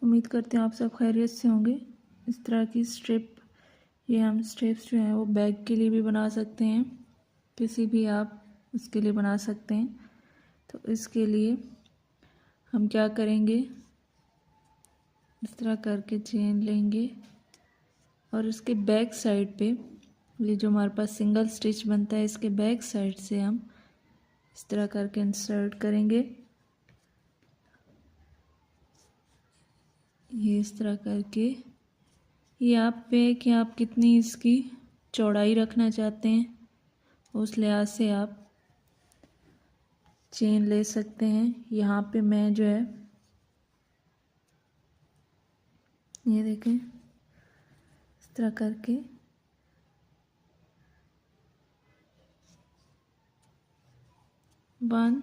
उम्मीद करते हैं आप सब खैरियत से होंगे। इस तरह की स्ट्रिप, ये हम स्ट्रिप्स जो हैं वो बैग के लिए भी बना सकते हैं, किसी भी आप उसके लिए बना सकते हैं। तो इसके लिए हम क्या करेंगे, इस तरह करके चेन लेंगे और इसके बैक साइड पे, ये जो हमारे पास सिंगल स्टिच बनता है, इसके बैक साइड से हम इस तरह करके इंसर्ट करेंगे। ये इस तरह करके, ये आप पे है कि आप कितनी इसकी चौड़ाई रखना चाहते हैं, उस लिहाज से आप चेन ले सकते हैं। यहाँ पे मैं जो है, ये देखें इस तरह करके one,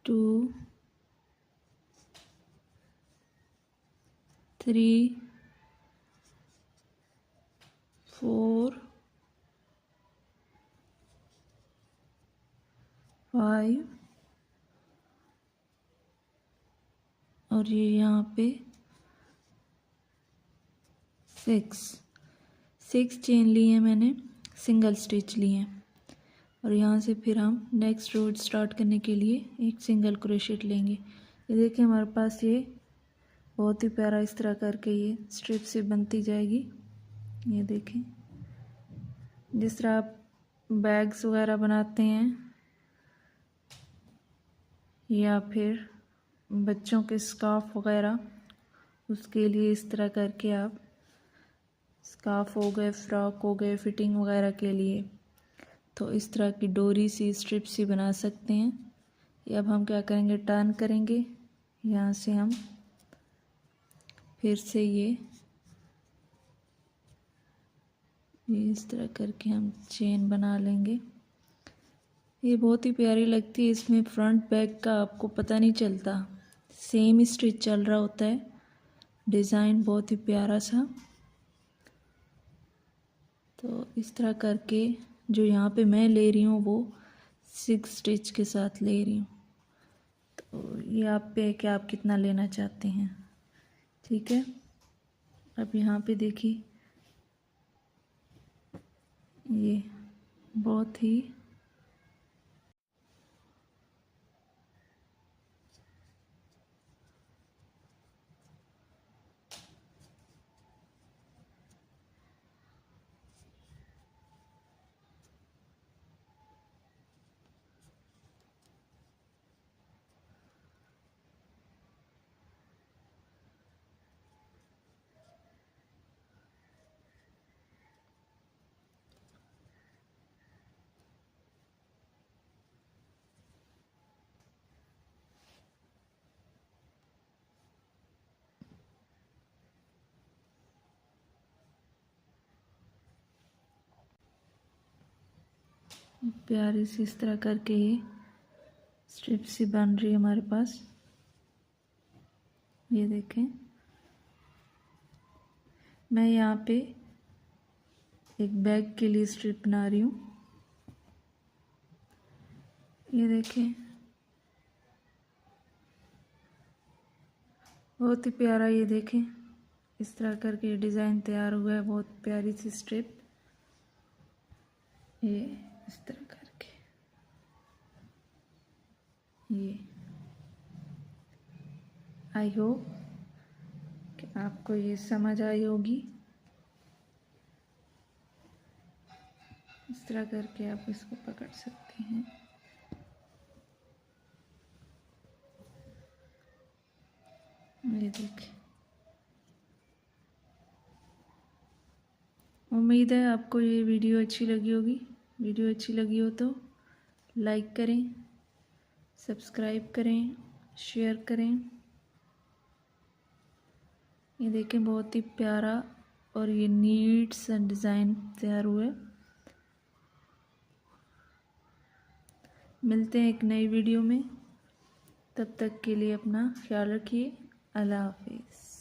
two, three, four, five और ये यहाँ पे सिक्स चेन ली है मैंने, सिंगल स्टिच लिए हैं। और यहाँ से फिर हम नेक्स्ट रो स्टार्ट करने के लिए एक सिंगल क्रोशेट लेंगे। ये देखिए हमारे पास ये बहुत ही प्यारा इस तरह करके ये स्ट्रिप से बनती जाएगी। ये देखें, जिस तरह आप बैग्स वगैरह बनाते हैं या फिर बच्चों के स्कार्फ वगैरह, उसके लिए इस तरह करके आप स्कार्फ हो गए, फ्रॉक हो गए, फिटिंग वगैरह के लिए तो इस तरह की डोरी सी स्ट्रिप सी बना सकते हैं। ये अब हम क्या करेंगे, टर्न करेंगे, यहाँ से हम फिर से ये इस तरह करके हम चेन बना लेंगे। ये बहुत ही प्यारी लगती है, इसमें फ्रंट बैक का आपको पता नहीं चलता, सेम ही स्टिच चल रहा होता है। डिज़ाइन बहुत ही प्यारा सा। तो इस तरह करके जो यहाँ पे मैं ले रही हूँ वो 6 स्टिच के साथ ले रही हूँ। तो ये आप पे है कि आप कितना लेना चाहते हैं। ठीक है, अब यहाँ पे देखिए ये बहुत ही प्यारी सी इस तरह करके ये स्ट्रिप सी बन रही है हमारे पास। ये देखें, मैं यहाँ पे एक बैग के लिए स्ट्रिप बना रही हूँ। ये देखें, बहुत ही प्यारा, ये देखें इस तरह करके डिज़ाइन तैयार हुआ है, बहुत प्यारी सी स्ट्रिप। ये इस तरह करके ये, आई होप कि आपको ये समझ आई होगी। इस तरह करके आप इसको पकड़ सकते हैं। ये देखिए, उम्मीद है आपको ये वीडियो अच्छी लगी होगी। वीडियो अच्छी लगी हो तो लाइक करें, सब्सक्राइब करें, शेयर करें। ये देखें, बहुत ही प्यारा और ये नीट सा डिज़ाइन तैयार हुआ है। मिलते हैं एक नई वीडियो में, तब तक के लिए अपना ख्याल रखिए। अल्लाह हाफिज़।